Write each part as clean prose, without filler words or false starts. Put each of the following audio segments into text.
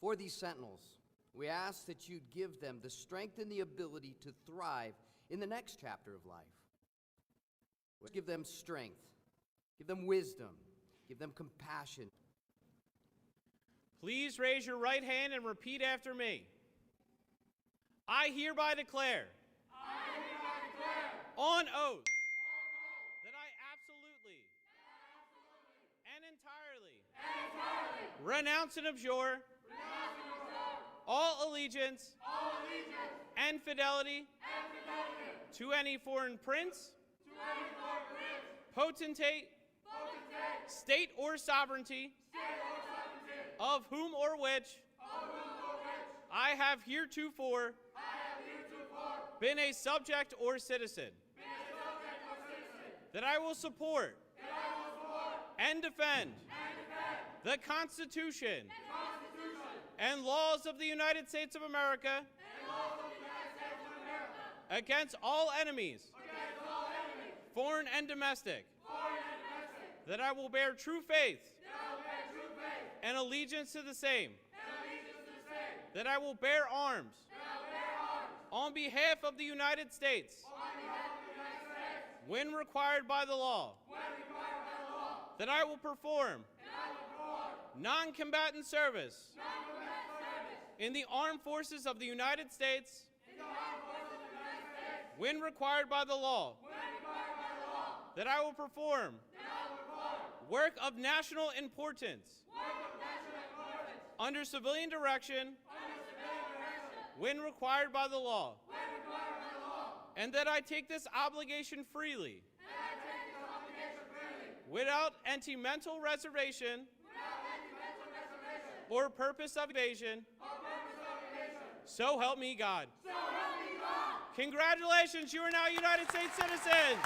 For these sentinels, we ask that you'd give them the strength and the ability to thrive in the next chapter of life. Give them strength, give them wisdom, give them compassion. Please raise your right hand and repeat after me. I hereby declare, on oath, that I absolutely and entirely renounce and abjure all allegiance and fidelity to any foreign prince, potentate, state or sovereignty, of whom or which I have heretofore been a subject or citizen, that I will support and defend the Constitution and laws of the United States of America against all enemies, foreign and domestic, that I will bear true faith and allegiance to the same, that I will bear arms on behalf of the United States when required by the law, that I will perform non-combatant service in the armed forces of the United States when required by the law, that I will perform work of national importance under civilian direction when required by the law, and that I take this obligation freely without any mental reservation or purpose of evasion. So help me God. Congratulations, you are now United States citizens.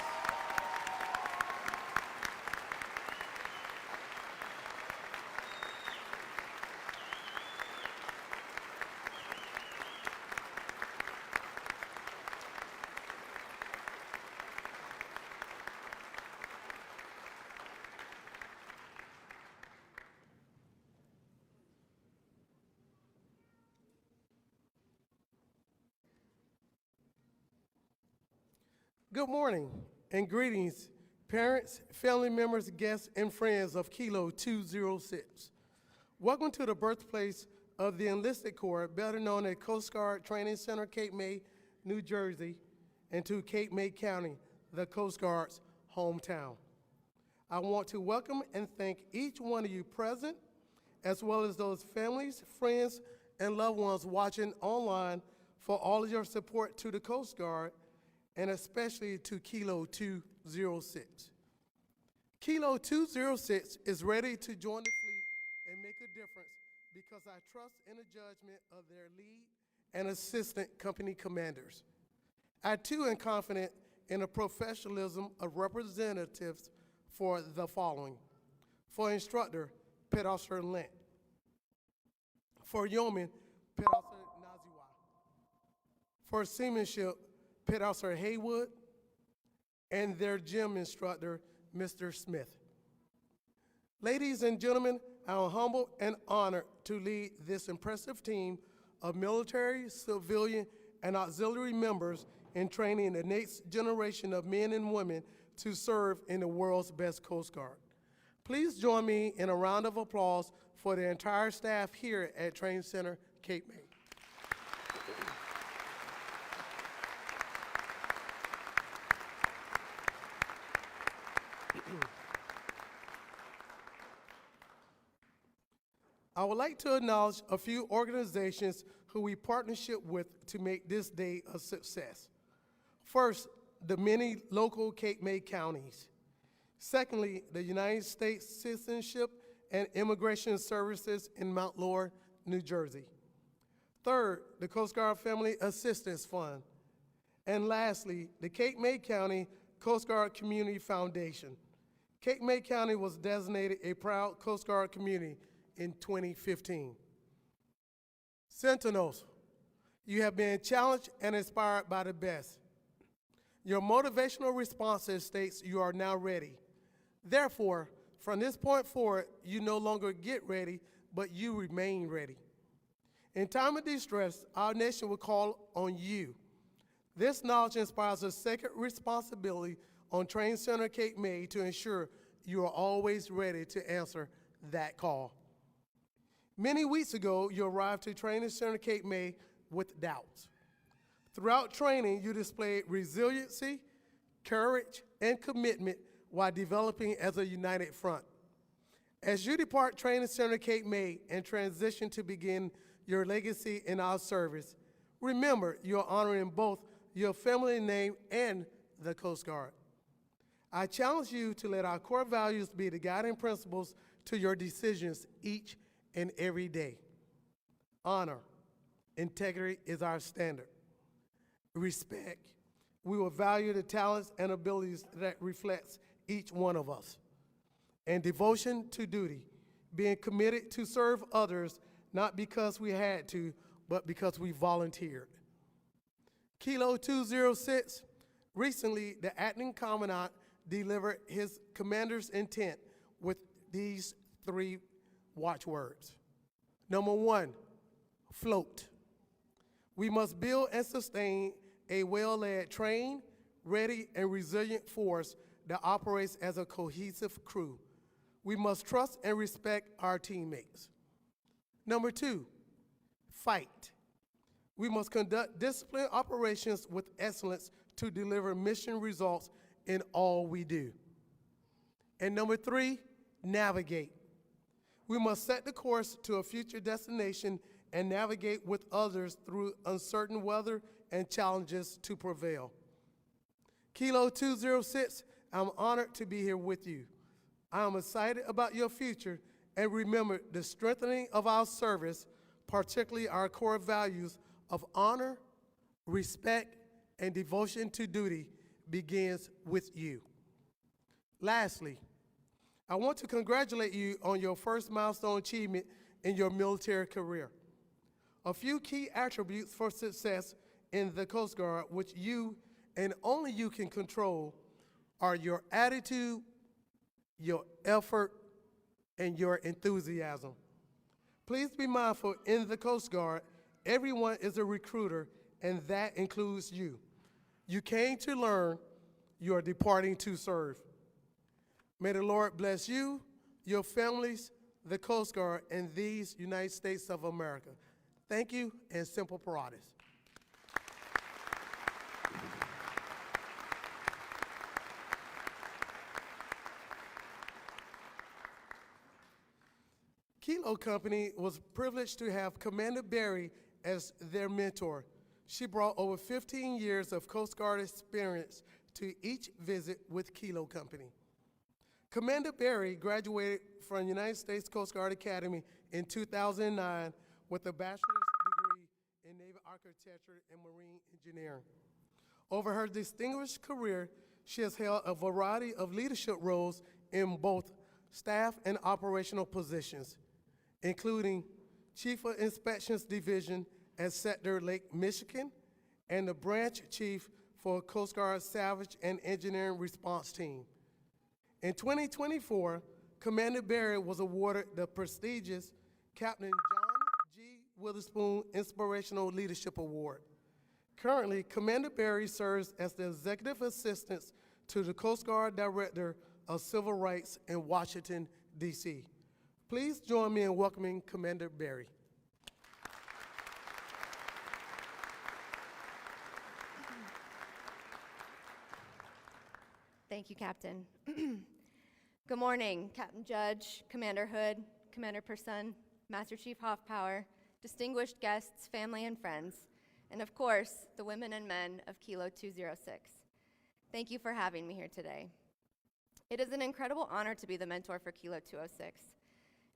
Good morning and greetings, parents, family members, guests, and friends of Kilo 206. Welcome to the birthplace of the Enlisted Corps, better known as Coast Guard Training Center, Cape May, New Jersey, and to Cape May County, the Coast Guard's hometown. I want to welcome and thank each one of you present, as well as those families, friends, and loved ones watching online for all of your support to the Coast Guard, and especially to Kilo 206. Kilo 206 is ready to join the fleet and make a difference because I trust in the judgment of their lead and assistant company commanders. I too am confident in the professionalism of representatives for the following. For instructor, Pet Officer Lent. For yeoman, Pet Officer Naziwa. For seamanship, Pet Officer Haywood, and their gym instructor, Mr. Smith. Ladies and gentlemen, I am humbled and honored to lead this impressive team of military, civilian, and auxiliary members in training the next generation of men and women to serve in the world's best Coast Guard. Please join me in a round of applause for the entire staff here at Training Center, Cape May. I would like to acknowledge a few organizations who we partnership with to make this day a success. First, the many local Cape May counties. Secondly, the United States Citizenship and Immigration Services in Mount Laurel, New Jersey. Third, the Coast Guard Family Assistance Fund. And lastly, the Cape May County Coast Guard Community Foundation. Cape May County was designated a proud Coast Guard community in 2015. Sentinels, you have been challenged and inspired by the best. Your motivational responses states you are now ready. Therefore, from this point forward, you no longer get ready, but you remain ready. In time of distress, our nation will call on you. This knowledge inspires a sacred responsibility on Training Center Cape May to ensure you are always ready to answer that call. Many weeks ago, you arrived to Training Center Cape May with doubts. Throughout training, you displayed resiliency, courage, and commitment while developing as a united front. As you depart Training Center Cape May and transition to begin your legacy in our service, remember you're honoring both your family name and the Coast Guard. I challenge you to let our core values be the guiding principles to your decisions each and every day. Honor, integrity is our standard. Respect, we will value the talents and abilities that reflects each one of us. And devotion to duty, being committed to serve others, not because we had to, but because we volunteered. Kilo 206, recently the acting commandant delivered his commander's intent with these 3 watchwords. Number 1, float. We must build and sustain a well-led, trained, ready, and resilient force that operates as a cohesive crew. We must trust and respect our teammates. Number 2, fight. We must conduct disciplined operations with excellence to deliver mission results in all we do. And number 3, navigate. We must set the course to a future destination and navigate with others through uncertain weather and challenges to prevail. Kilo 206, I'm honored to be here with you. I am excited about your future, and remember the strengthening of our service, particularly our core values of honor, respect, and devotion to duty, begins with you. Lastly, I want to congratulate you on your first milestone achievement in your military career. A few key attributes for success in the Coast Guard, which you and only you can control, are your attitude, your effort, and your enthusiasm. Please be mindful, in the Coast Guard, everyone is a recruiter, and that includes you. You came to learn, you are departing to serve. May the Lord bless you, your families, the Coast Guard, and these United States of America. Thank you, and Semper Paratus. Kilo Company was privileged to have Commander Berry as their mentor. She brought over 15 years of Coast Guard experience to each visit with Kilo Company. Commander Berry graduated from United States Coast Guard Academy in 2009 with a bachelor's degree in naval architecture and marine engineering. Over her distinguished career, she has held a variety of leadership roles in both staff and operational positions, including Chief of Inspections Division at Sector Lake, Michigan, and the Branch Chief for Coast Guard Salvage and Engineering Response Team. In 2024, Commander Berry was awarded the prestigious Captain John G. Witherspoon Inspirational Leadership Award. Currently, Commander Berry serves as the Executive Assistant to the Coast Guard Director of Civil Rights in Washington, D.C. Please join me in welcoming Commander Berry. Thank you, Captain. Good morning, Captain Judge, Commander Hood, Commander Person, Master Chief Hoffpower, distinguished guests, family, and friends, and of course, the women and men of Kilo 206. Thank you for having me here today. It is an incredible honor to be the mentor for Kilo 206.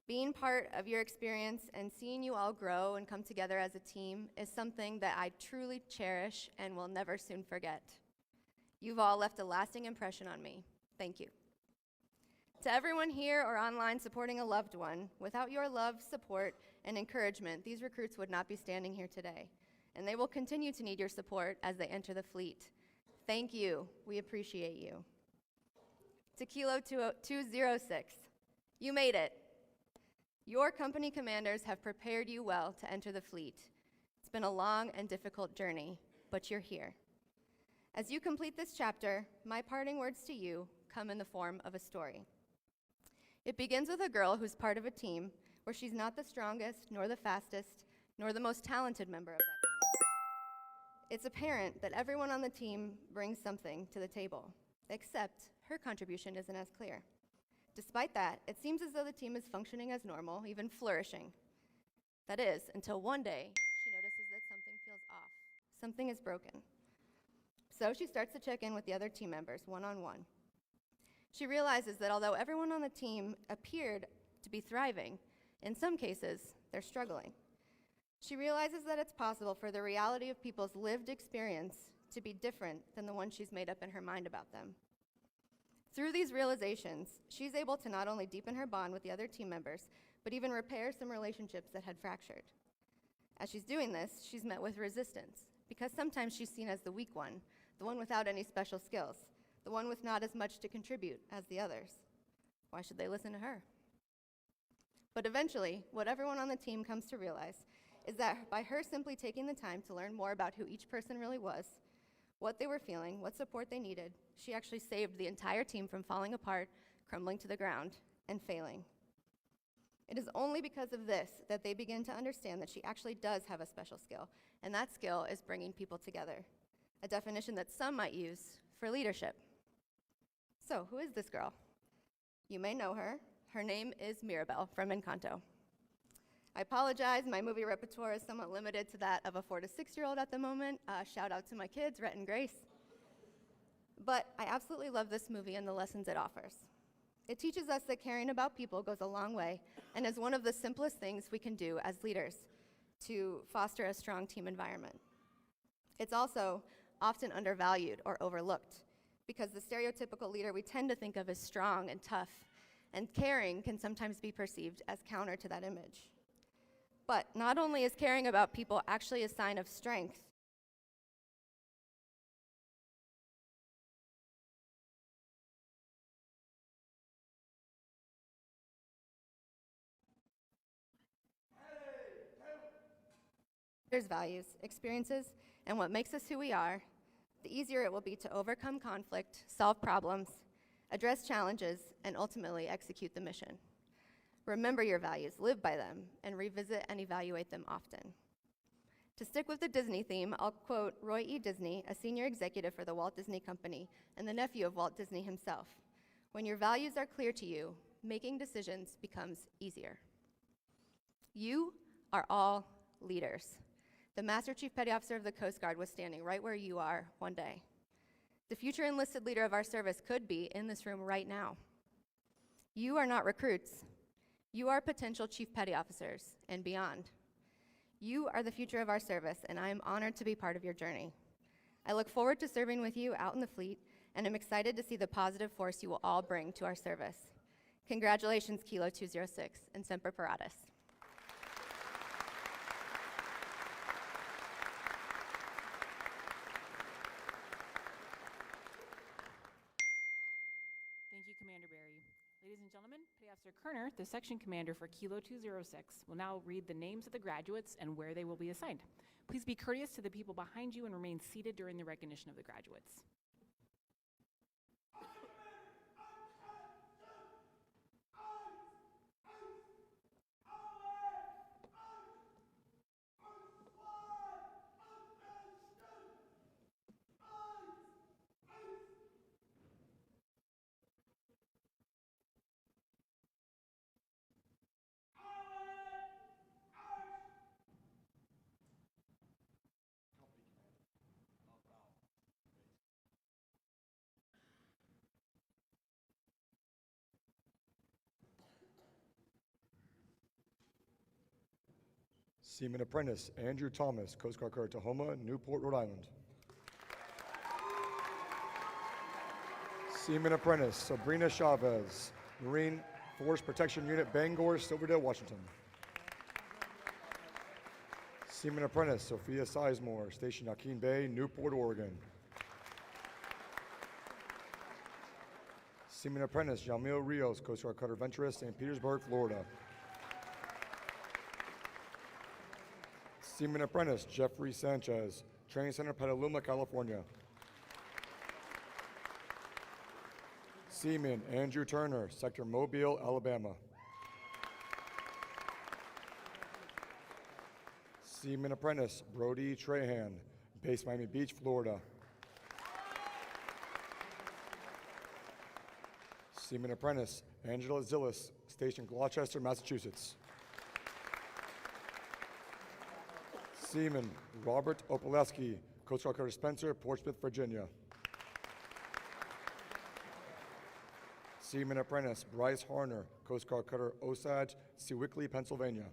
Being part of your experience and seeing you all grow and come together as a team is something that I truly cherish and will never soon forget. You've all left a lasting impression on me. Thank you. To everyone here or online supporting a loved one, without your love, support, and encouragement, these recruits would not be standing here today, and they will continue to need your support as they enter the fleet. Thank you. We appreciate you. To Kilo 206, you made it. Your company commanders have prepared you well to enter the fleet. It's been a long and difficult journey, but you're here. As you complete this chapter, my parting words to you come in the form of a story. It begins with a girl who's part of a team where she's not the strongest, nor the fastest, nor the most talented member of that team. It's apparent that everyone on the team brings something to the table, except her contribution isn't as clear. Despite that, it seems as though the team is functioning as normal, even flourishing. That is, until one day, she notices that something feels off. Something is broken. So she starts to check in with the other team members, one-on-one. She realizes that although everyone on the team appeared to be thriving, in some cases, they're struggling. She realizes that it's possible for the reality of people's lived experience to be different than the one she's made up in her mind about them. Through these realizations, she's able to not only deepen her bond with the other team members, but even repair some relationships that had fractured. As she's doing this, she's met with resistance, because sometimes she's seen as the weak one, the one without any special skills, the one with not as much to contribute as the others. Why should they listen to her? But eventually, what everyone on the team comes to realize is that by her simply taking the time to learn more about who each person really was, what they were feeling, what support they needed, she actually saved the entire team from falling apart, crumbling to the ground, and failing. It is only because of this that they begin to understand that she actually does have a special skill, and that skill is bringing people together, a definition that some might use for leadership. So, who is this girl? You may know her. Her name is Mirabel from Encanto. I apologize, my movie repertoire is somewhat limited to that of a 4 to 6-year-old at the moment. Shout out to my kids, Rhett and Grace. But I absolutely love this movie and the lessons it offers. It teaches us that caring about people goes a long way and is one of the simplest things we can do as leaders to foster a strong team environment. It's also often undervalued or overlooked because the stereotypical leader we tend to think of as strong and tough, and caring can sometimes be perceived as counter to that image. But not only is caring about people actually a sign of strength, there's values, experiences, and what makes us who we are, the easier it will be to overcome conflict, solve problems, address challenges, and ultimately execute the mission. Remember your values, live by them, and revisit and evaluate them often. To stick with the Disney theme, I'll quote Roy E. Disney, a senior executive for the Walt Disney Company and the nephew of Walt Disney himself. When your values are clear to you, making decisions becomes easier. You are all leaders. The Master Chief Petty Officer of the Coast Guard was standing right where you are one day. The future enlisted leader of our service could be in this room right now. You are not recruits. You are potential Chief Petty Officers and beyond. You are the future of our service, and I am honored to be part of your journey. I look forward to serving with you out in the fleet, and I'm excited to see the positive force you will all bring to our service. Congratulations, Kilo 206, and Semper Paratus. Thank you, Commander Barry. Ladies and gentlemen, Petty Officer Kerner, the section commander for Kilo 206, will now read the names of the graduates and where they will be assigned. Please be courteous to the people behind you and remain seated during the recognition of the graduates. Seaman Apprentice Andrew Thomas, Coast Guard Corps, Tahoma, Newport, Rhode Island. Seaman Apprentice Sabrina Chavez, Marine Force Protection Unit, Bangor, Silverdale, Washington. Seaman Apprentice Sophia Sizemore, Station Joaquin Bay, Newport, Oregon. Seaman Apprentice Jamil Rios, Coast Guard Cutter Venturous, St. Petersburg, Florida. Seaman Apprentice Jeffrey Sanchez, Training Center, Petaluma, California. Seaman Andrew Turner, Sector Mobile, Alabama. Seaman Apprentice Brody Trahan, Base Miami Beach, Florida. Seaman Apprentice Angela Zillis, Station Gloucester, Massachusetts. Seaman Robert Opaleski, Coast Guard Cutter Spencer, Portsmouth, Virginia. Seaman Apprentice Bryce Harner, Coast Guard Cutter Osage, Sewickley, Pennsylvania.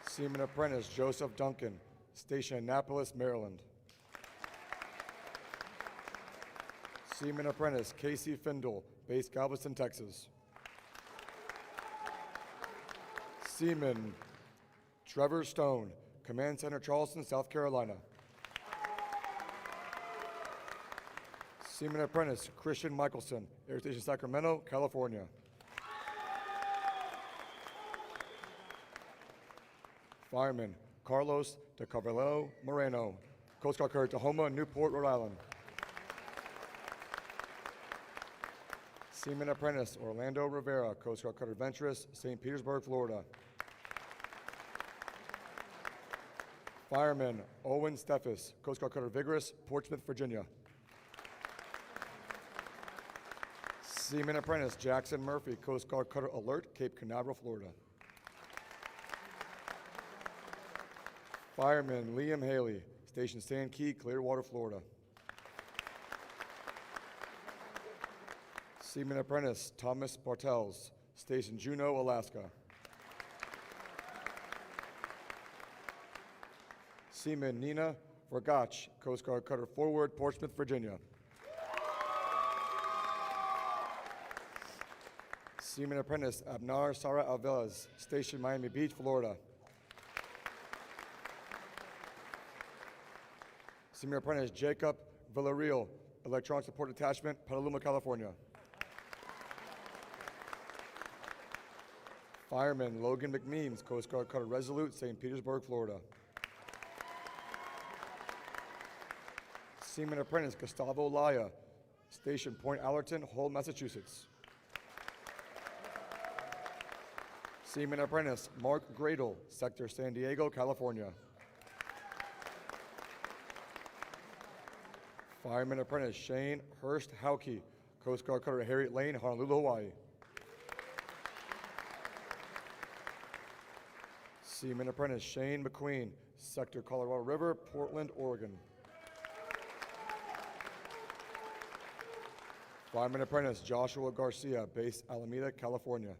Seaman Apprentice Joseph Duncan, Station Annapolis, Maryland. Seaman Apprentice Casey Findle, Base Galveston, Texas. Seaman Trevor Stone, Command Center, Charleston, South Carolina. Seaman Apprentice Christian Michelson, Air Station Sacramento, California. Fireman Carlos de Carvalho Moreno, Coast Guard Cutter Tahoma, Newport, Rhode Island. Seaman Apprentice Orlando Rivera, Coast Guard Cutter Venturous, St. Petersburg, Florida. Fireman Owen Steffes, Coast Guard Cutter Vigorous, Portsmouth, Virginia. Seaman Apprentice Jackson Murphy, Coast Guard Cutter Alert, Cape Canaveral, Florida. Fireman Liam Haley, Station Sand Key, Clearwater, Florida. Seaman Apprentice Thomas Bartels, Station Juneau, Alaska. Seaman Nina Vergach, Coast Guard Cutter Forward, Portsmouth, Virginia. Seaman Apprentice Abnar Sara Alvarez, Station Miami Beach, Florida. Seaman Apprentice Jacob Villarreal, Electronic Support Detachment, Petaluma, California. Fireman Logan McMeans, Coast Guard Cutter Resolute, St. Petersburg, Florida. Seaman Apprentice Gustavo Laya, Station Point Allerton, Hull, Massachusetts. Seaman Apprentice Mark Gradle, Sector San Diego, California. Fireman Apprentice Shane Hurst Hauke, Coast Guard Cutter Harriet Lane, Honolulu, Hawaii. Seaman Apprentice Shane McQueen, Sector Colorado River, Portland, Oregon. Fireman Apprentice Joshua Garcia, Base Alameda, California.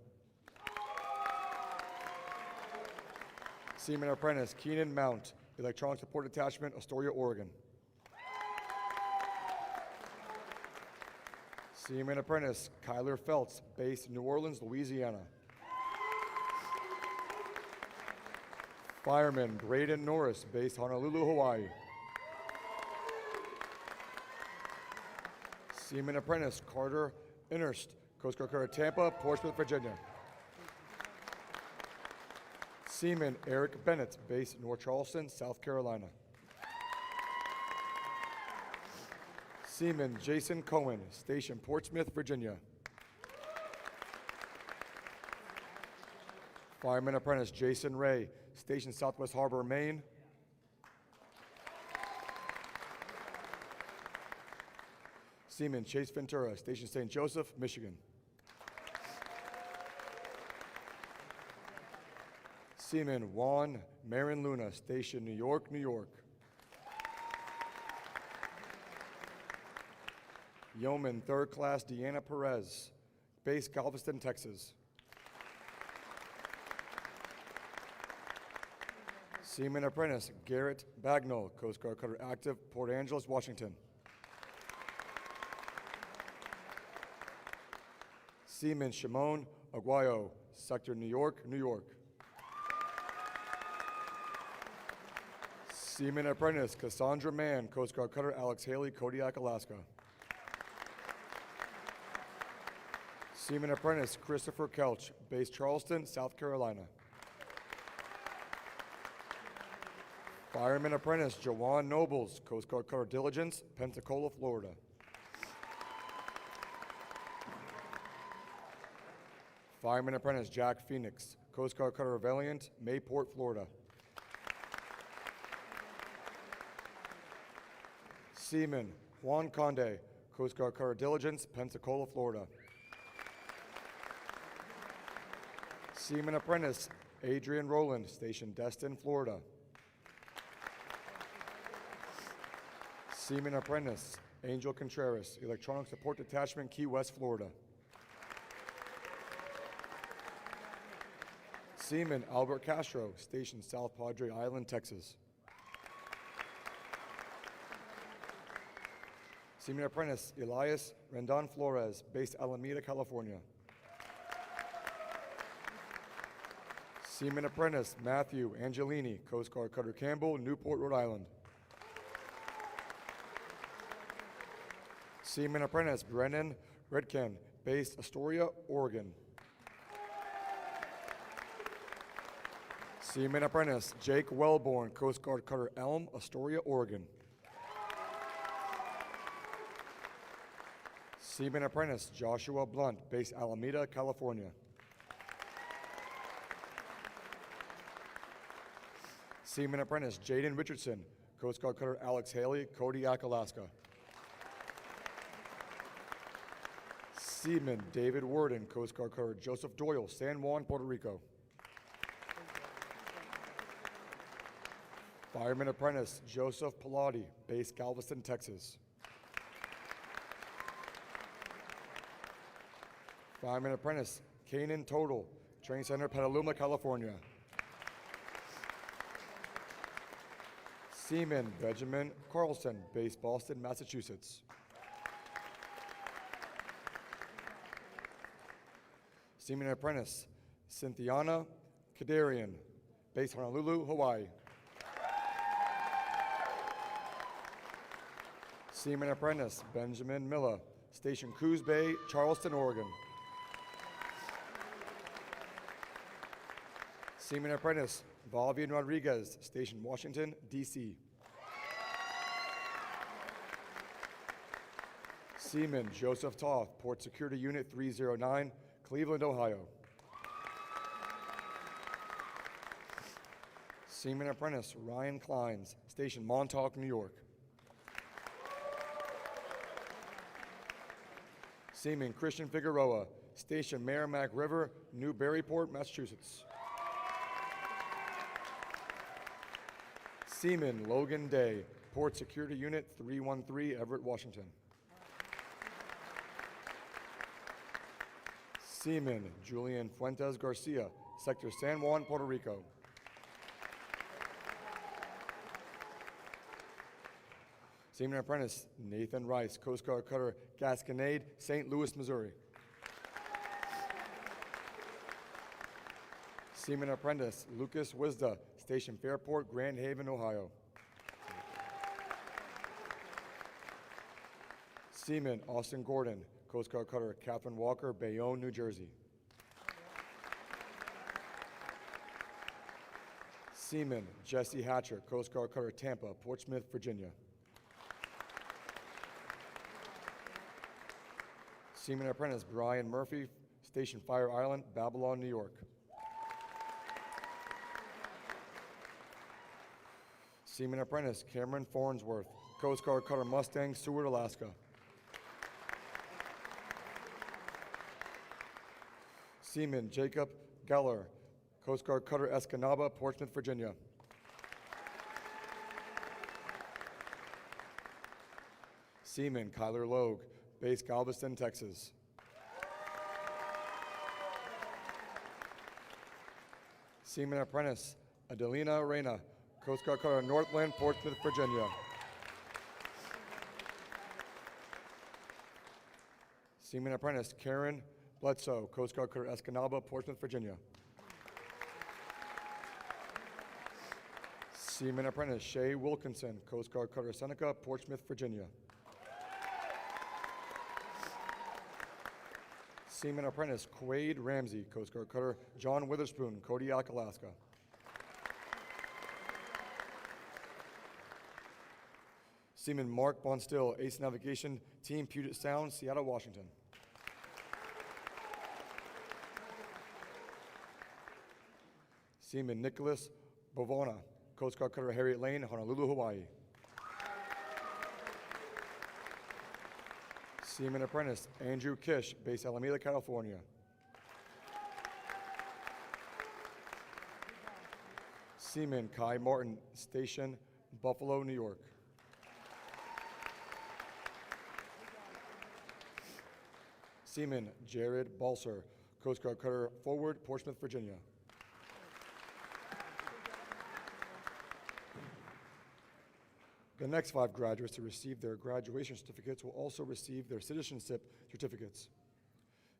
Seaman Apprentice Keenan Mount, Electronic Support Detachment, Astoria, Oregon. Seaman Apprentice Kyler Feltz, Base New Orleans, Louisiana. Fireman Braden Norris, Base Honolulu, Hawaii. Seaman Apprentice Carter Innerst, Coast Guard Cutter Tampa, Portsmouth, Virginia. Seaman Eric Bennett, Base North Charleston, South Carolina. Seaman Jason Cohen, Station Portsmouth, Virginia. Fireman Apprentice Jason Ray, Station Southwest Harbor, Maine. Seaman Chase Ventura, Station St. Joseph, Michigan. Seaman Juan Marin Luna, Station New York, New York. Yeoman 3rd Class Deanna Perez, Base Galveston, Texas. Seaman Apprentice Garrett Bagnall, Coast Guard Cutter Active, Port Angeles, Washington. Seaman Shimon Aguayo, Sector New York, New York. Seaman Apprentice Cassandra Mann, Coast Guard Cutter Alex Haley, Kodiak, Alaska. Seaman Apprentice Christopher Kelch, Base Charleston, South Carolina. Fireman Apprentice Jawan Nobles, Coast Guard Cutter Diligence, Pensacola, Florida. Fireman Apprentice Jack Phoenix, Coast Guard Cutter Valiant, Mayport, Florida. Seaman Juan Conde, Coast Guard Cutter Diligence, Pensacola, Florida. Seaman Apprentice Adrian Rowland, Station Destin, Florida. Seaman Apprentice Angel Contreras, Electronic Support Detachment, Key West, Florida. Seaman Albert Castro, Station South Padre Island, Texas. Seaman Apprentice Elias Rendon Flores, based Alameda, California. Seaman Apprentice Matthew Angelini, Coast Guard Cutter Campbell, Newport, Rhode Island. Seaman Apprentice Brennan Redken, based Astoria, Oregon. Seaman Apprentice Jake Wellborn, Coast Guard Cutter Elm, Astoria, Oregon. Seaman Apprentice Joshua Blunt, based Alameda, California. Seaman Apprentice Jaden Richardson, Coast Guard Cutter Alex Haley, Kodiak, Alaska. Seaman David Worden, Coast Guard Cutter Joseph Doyle, San Juan, Puerto Rico. Fireman Apprentice Joseph Pilati, based Galveston, Texas. Fireman Apprentice Kanan Total, Training Center, Petaluma, California. Seaman Benjamin Carlson, based Boston, Massachusetts. Seaman Apprentice Cynthiana Kadarian, based Honolulu, Hawaii. Seaman Apprentice Benjamin Miller, Station Coos Bay, Charleston, Oregon. Seaman Apprentice Valvian Rodriguez, Station Washington, D.C. Seaman Joseph Toth, Port Security Unit 309, Cleveland, Ohio. Seaman Apprentice Ryan Kleins, Station Montauk, New York. Seaman Christian Figueroa, Station Merrimack River, Newburyport, Massachusetts. Seaman Logan Day, Port Security Unit 313, Everett, Washington. Seaman Julian Fuentes Garcia, Sector San Juan, Puerto Rico. Seaman Apprentice Nathan Rice, Coast Guard Cutter Gasconade, St. Louis, Missouri. Seaman Apprentice Lucas Wisda, Station Fairport, Grand Haven, Ohio. Seaman Austin Gordon, Coast Guard Cutter Catherine Walker, Bayonne, New Jersey. Seaman Jesse Hatcher, Coast Guard Cutter Tampa, Portsmouth, Virginia. Seaman Apprentice Brian Murphy, Station Fire Island, Babylon, New York. Seaman Apprentice Cameron Farnsworth, Coast Guard Cutter Mustang, Seward, Alaska. Seaman Jacob Geller, Coast Guard Cutter Escanaba, Portsmouth, Virginia. Seaman Kyler Logue, base Galveston, Texas. Seaman Apprentice Adelina Reyna, Coast Guard Cutter Northland, Portsmouth, Virginia. Seaman Apprentice Karen Bledsoe, Coast Guard Cutter Escanaba, Portsmouth, Virginia. Seaman Apprentice Shay Wilkinson, Coast Guard Cutter Seneca, Portsmouth, Virginia. Seaman Apprentice Quaid Ramsey, Coast Guard Cutter John Witherspoon, Kodiak, Alaska. Seaman Mark Bonstill, Ace Navigation, Team Puget Sound, Seattle, Washington. Seaman Nicholas Bovona, Coast Guard Cutter Harriet Lane, Honolulu, Hawaii. Seaman Apprentice Andrew Kish, base Alameda, California. Seaman Kai Martin, station Buffalo, New York. Seaman Jared Balser, Coast Guard Cutter Forward, Portsmouth, Virginia. The next 5 graduates to receive their graduation certificates will also receive their citizenship certificates.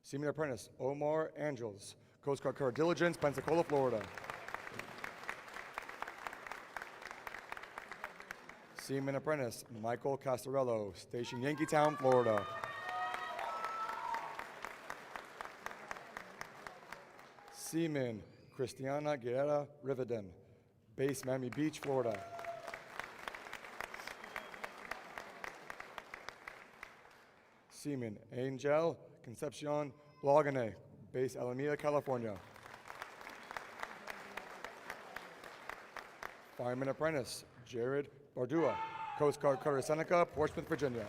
Seaman Apprentice Omar Angels, Coast Guard Cutter Diligence, Pensacola, Florida. Seaman Apprentice Michael Castorello, Station Yankeetown, Florida. Seaman Christiana Guerra Riveden, base Miami Beach, Florida. Seaman Angel Concepcion Logane, base Alameda, California. Fireman Apprentice Jared Bardua, Coast Guard Cutter Seneca, Portsmouth, Virginia.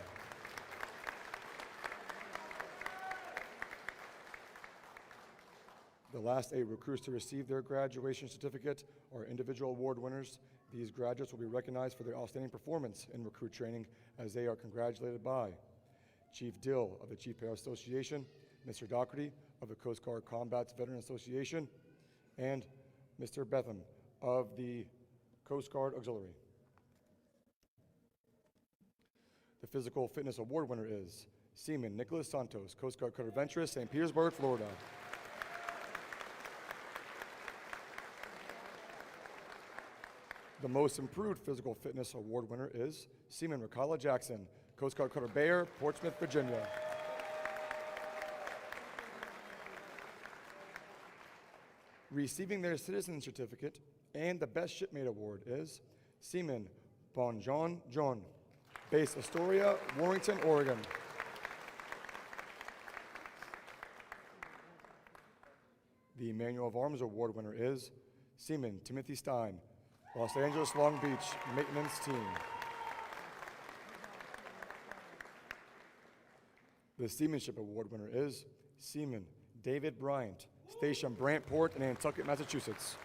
The last 8 recruits to receive their graduation certificate are individual award winners. These graduates will be recognized for their outstanding performance in recruit training as they are congratulated by Chief Dill of the Chief Pair Association, Mr. Doherty of the Coast Guard Combat Veteran Association, and Mr. Betham of the Coast Guard Auxiliary. The Physical Fitness Award winner is Seaman Nicholas Santos, Coast Guard Cutter Venturous, St. Petersburg, Florida. The Most Improved Physical Fitness Award winner is Seaman Rakala Jackson, Coast Guard Cutter Bayer, Portsmouth, Virginia. Receiving their citizen certificate and the Best Shipmate Award is Seaman Bonjon John, base Astoria, Warrington, Oregon. The Manual of Arms Award winner is Seaman Timothy Stein, Los Angeles Long Beach Maintenance Team. The Seamanship Award winner is Seaman David Bryant, Station Brantport in Nantucket, Massachusetts.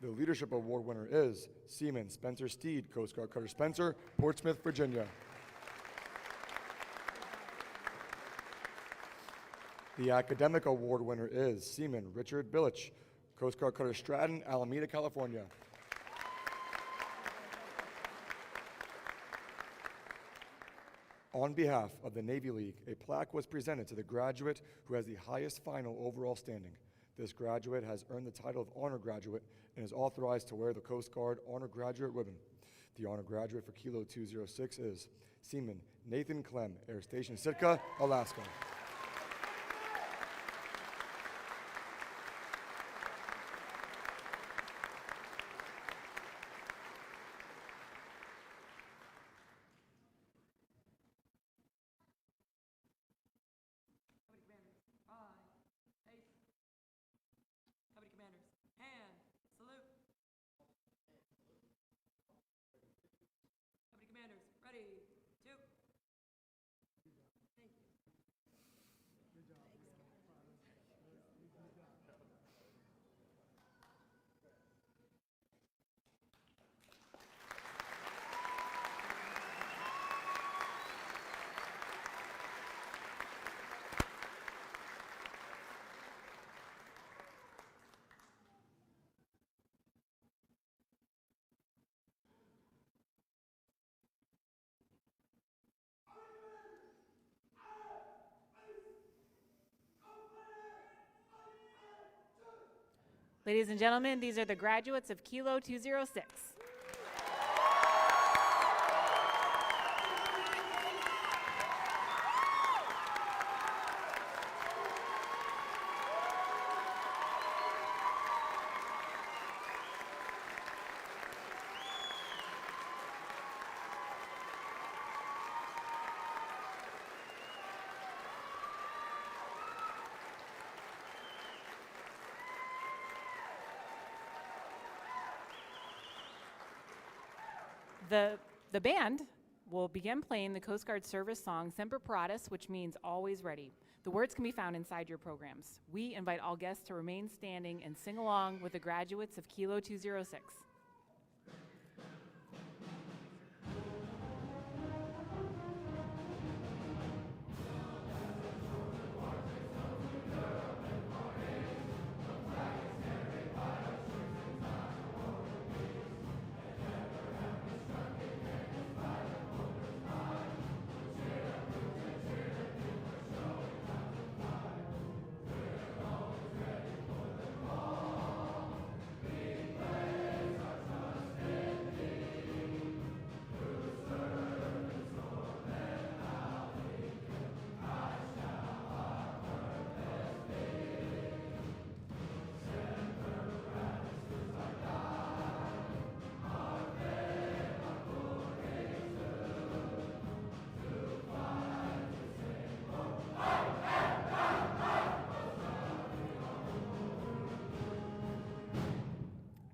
The Leadership Award winner is Seaman Spencer Steed, Coast Guard Cutter Spencer, Portsmouth, Virginia. The Academic Award winner is Seaman Richard Billich, Coast Guard Cutter Stratton, Alameda, California. On behalf of the Navy League, a plaque was presented to the graduate who has the highest final overall standing. This graduate has earned the title of Honor Graduate and is authorized to wear the Coast Guard Honor Graduate ribbon. The Honor Graduate for Kilo 206 is Seaman Nathan Clem, Air Station Sitka, Alaska. Company commanders, hand, salute. Company commanders, ready, 2. Thank you. Ladies and gentlemen, these are the graduates of Kilo 206. The band will begin playing the Coast Guard service song Semper Paratus, which means always ready. The words can be found inside your programs. We invite all guests to remain standing and sing along with the graduates of Kilo 206.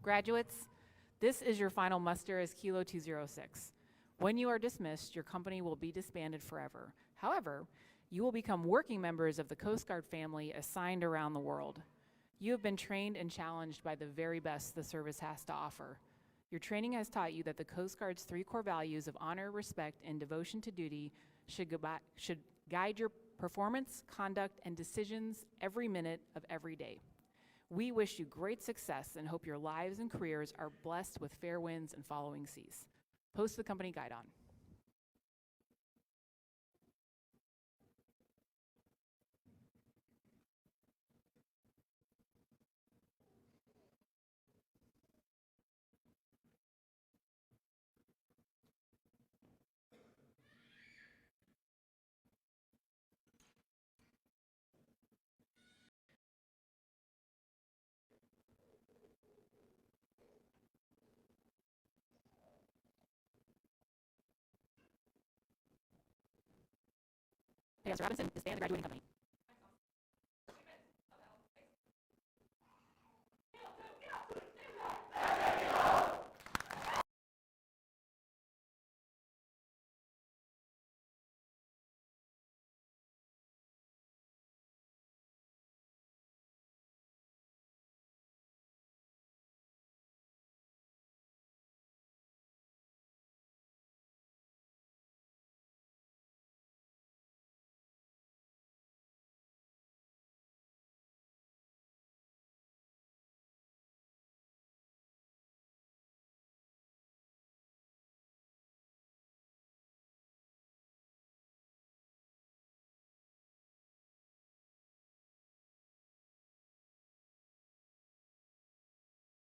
Graduates, this is your final muster as Kilo 206. When you are dismissed, your company will be disbanded forever. However, you will become working members of the Coast Guard family assigned around the world. You have been trained and challenged by the very best the service has to offer. Your training has taught you that the Coast Guard's 3 core values of honor, respect, and devotion to duty should guide your performance, conduct, and decisions every minute of every day. We wish you great success and hope your lives and careers are blessed with fair winds and following seas. Post the company guide on. Pastor Robinson, disband the graduating company.